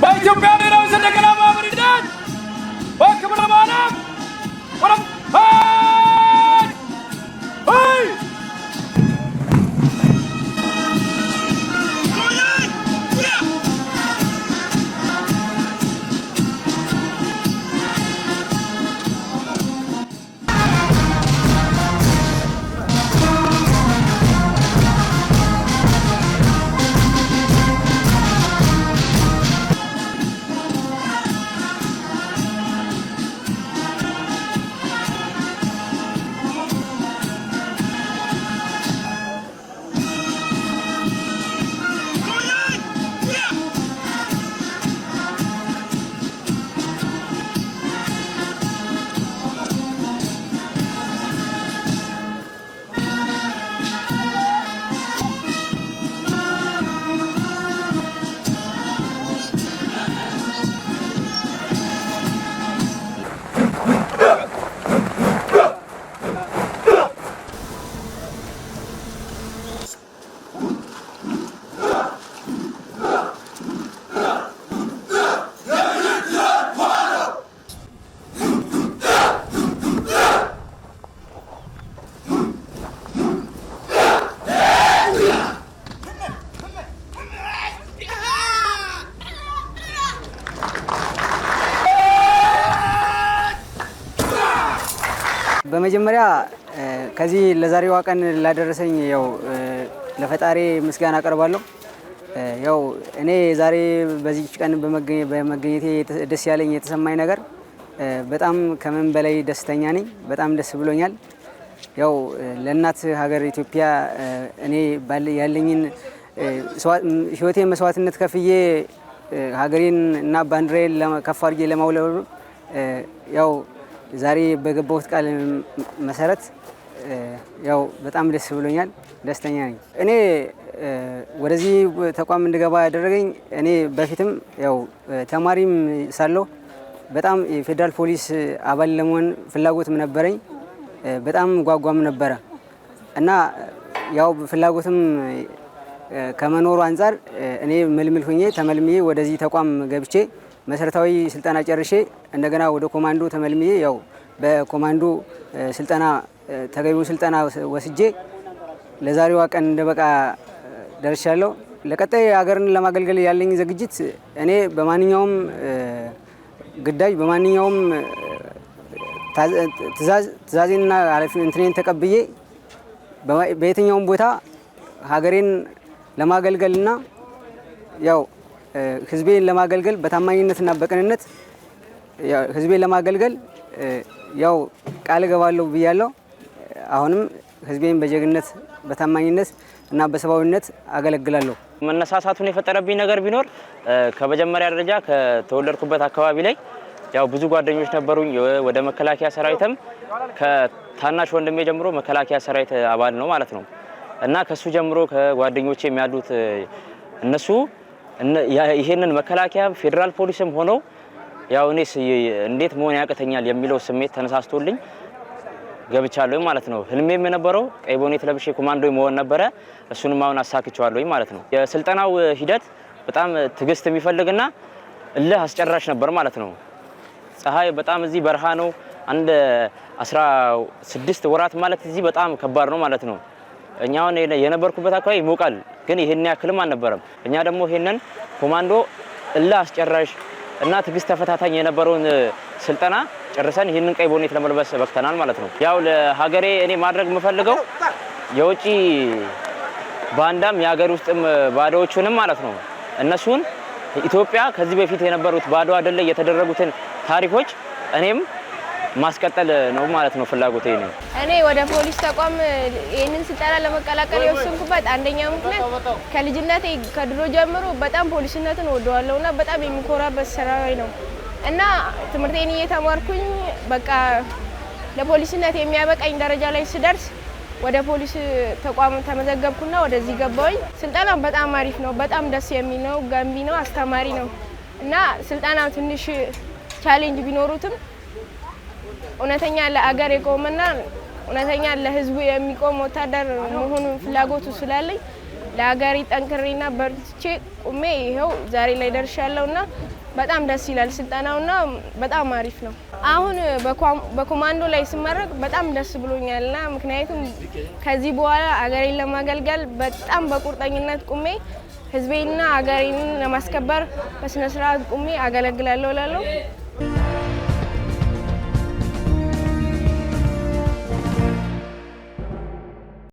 በኢትዮጵያ ብሔራዊ ሰንደቅ ዓላማ መሪነት በክብረ በዓላት በመጀመሪያ ከዚህ ለዛሬዋ ቀን ላደረሰኝ ያው ለፈጣሪ ምስጋና አቀርባለሁ። ያው እኔ ዛሬ በዚህ ቀን በመገኘቴ ደስ ያለኝ የተሰማኝ ነገር በጣም ከምን በላይ ደስተኛ ነኝ። በጣም ደስ ብሎኛል። ያው ለእናት ሀገር ኢትዮጵያ እኔ ያለኝን ህይወቴን መስዋዕትነት ከፍዬ ሀገሬን እና ባንዲራዬን ከፍ አድርጌ ለማውለብለብ ያው ዛሬ በገባሁት ቃል መሰረት ያው በጣም ደስ ብሎኛል። ደስተኛ ነኝ። እኔ ወደዚህ ተቋም እንድገባ ያደረገኝ እኔ በፊትም ያው ተማሪም ሳለሁ በጣም የፌደራል ፖሊስ አባል ለመሆን ፍላጎትም ነበረኝ። በጣም ጓጓም ነበረ እና ያው ፍላጎትም ከመኖሩ አንፃር እኔ መልምል ሆኜ ተመልምዬ ወደዚህ ተቋም ገብቼ መሰረታዊ ስልጠና ጨርሼ እንደገና ወደ ኮማንዶ ተመልምዬ ያው በኮማንዶ ስልጠና ተገቢው ስልጠና ወስጄ ለዛሬዋ ቀን እንደበቃ ደርሻለሁ። ለቀጣይ ሀገርን ለማገልገል ያለኝ ዝግጅት እኔ በማንኛውም ግዳጅ በማንኛውም ትዕዛዜንና ኃላፊነቴን ተቀብዬ በየትኛውም ቦታ ሀገሬን ለማገልገልና ያው ህዝቤን ለማገልገል በታማኝነትና በቅንነት ህዝቤን ለማገልገል ያው ቃል ገባለሁ ብያለሁ። አሁንም ህዝቤን በጀግንነት በታማኝነት እና በሰባዊነት አገለግላለሁ። መነሳሳቱን የፈጠረብኝ ነገር ቢኖር ከመጀመሪያ ደረጃ ከተወለድኩበት አካባቢ ላይ ያው ብዙ ጓደኞች ነበሩኝ። ወደ መከላከያ ሰራዊትም ከታናሽ ወንድሜ ጀምሮ መከላከያ ሰራዊት አባል ነው ማለት ነው እና ከሱ ጀምሮ ከጓደኞቼ የሚያሉት እነሱ ይሄንን መከላከያ ፌደራል ፖሊስም ሆነው ያው እኔስ እንዴት መሆን ያቀተኛል የሚለው ስሜት ተነሳስቶልኝ ገብቻለሁ ማለት ነው። ህልሜም የነበረው ቀይ ቦኔት ለብሼ ኮማንዶ መሆን ነበረ። እሱንም አሁን አሳክቻለሁ ማለት ነው። የስልጠናው ሂደት በጣም ትግስት የሚፈልግና እልህ አስጨራሽ ነበር ማለት ነው። ፀሐይ በጣም እዚህ በረሃ ነው። አንድ 16 ወራት ማለት እዚህ በጣም ከባድ ነው ማለት ነው። እኛውን የነበርኩበት አካባቢ ይሞቃል፣ ግን ይሄን ያክልም አልነበረም። እኛ ደግሞ ይሄንን ኮማንዶ እልህ አስጨራሽ እና ትግስት ተፈታታኝ የነበረውን ስልጠና ጨርሰን ይሄንን ቀይ ቦኔት ለመልበስ በቅተናል ማለት ነው። ያው ለሀገሬ እኔ ማድረግ የምፈልገው የውጪ ባንዳም የሀገር ውስጥም ባዳዎቹንም ማለት ነው እነሱን ኢትዮጵያ ከዚህ በፊት የነበሩት ባዶ አይደለ የተደረጉትን ታሪኮች እኔም ማስቀጠል ነው ማለት ነው ፍላጎቴ ነው። እኔ ወደ ፖሊስ ተቋም ይሄንን ስልጠና ለመቀላቀል የወሰንኩበት አንደኛው ምክንያት ከልጅነቴ ከድሮ ጀምሮ በጣም ፖሊስነትን ወደዋለሁና በጣም የሚኮራበት ስራዬ ነው እና ትምህርቴን እየተማርኩኝ በቃ ለፖሊስነት የሚያበቃኝ ደረጃ ላይ ስደርስ ወደ ፖሊስ ተቋም ተመዘገብኩና ወደዚህ ገባሁኝ። ስልጠናው በጣም አሪፍ ነው፣ በጣም ደስ የሚል ነው፣ ገንቢ ነው፣ አስተማሪ ነው እና ስልጠናው ትንሽ ቻሌንጅ ቢኖሩትም እውነተኛ ለአገር የቆመና እውነተኛ ለህዝቡ የሚቆም ወታደር መሆኑን ፍላጎቱ ስላለኝ ለአገሬ ጠንክሬና በርትቼ ቁሜ ይሄው ዛሬ ላይ ደርሻለሁና በጣም ደስ ይላል። ስልጠናውና በጣም አሪፍ ነው። አሁን በኮማንዶ ላይ ስመረቅ በጣም ደስ ብሎኛልና ምክንያቱም ከዚህ በኋላ አገሬን ለማገልገል በጣም በቁርጠኝነት ቁሜ ህዝቤንና አገሬን ለማስከበር በስነ ስርዓት ቁሜ አገለግላለሁ እላለሁ።